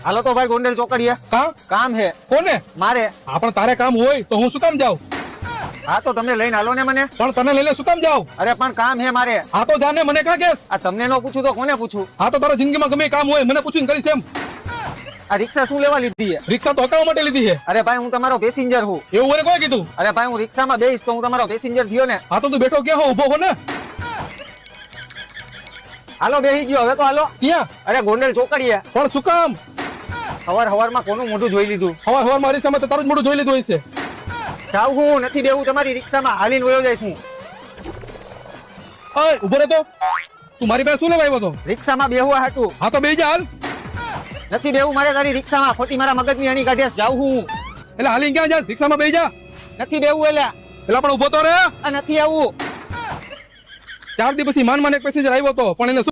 હાલો તો ભાઈ ગોંડલ ચોકડીએ કામ હે કોને મારે. પણ તારે કામ હોય તો હું શું કામ જાઉં? હા તો તમે લઈને હાલો ને મને. પણ તને લઈને શું કામ જાઉં? અરે પણ કામ હે મારે. હા તો જાને, મને કાં કેસ? આ તમને ન પૂછું તો કોને પૂછું? હા તો તારા જિંદગીમાં ગમે એ કામ હોય મને પૂછીને કરીશ એમ. આ રિક્ષા શું લેવા લીધી હે? રિક્ષા તો હટાવવા માટે લીધી છે. અરે ભાઈ હું તમારો પેસેન્જર હું. એવું મને કોઈ કીધું? અરે ભાઈ હું રિક્ષામાં બેહીશ તો હું તમારો પેસેન્જર થયો ને. હા તો તું બેઠો ક્યાં હો? ઉભો હો ને. હાલો બેહી ગયો હવે તો હાલો. ક્યાં? અરે ગોંડલ ચોકડીએ. પણ શું કામ? હવારમાં કોનું મોઢું જોઈ લીધું? હવાર મારી સામે તો તારું જ મોઢું જોઈ લીધું હશે. જાવ હું નથી બેવું તમારી રિક્ષામાં, હાલીને વયો જઈશ હું. ઓય ઉભો રહે તો. તું મારી પાસે શું લેવા આવ્યો તો? રિક્ષામાં બેહવા હાટું. હા તો બેહી જા હાલ. નથી બેવું મારે તારી રિક્ષામાં, ખોટી મારા મગજની અણી કાઢ્યાસ. જાવ હું. એટલે હાલી ક્યાં જા? રિક્ષામાં બેહી જા. નથી બેવું એલા. એટલે પણ ઉભો તો રે. આ નથી આવું. 4 દી પછી માન એક પેસેન્જર આવ્યો તો પણ એને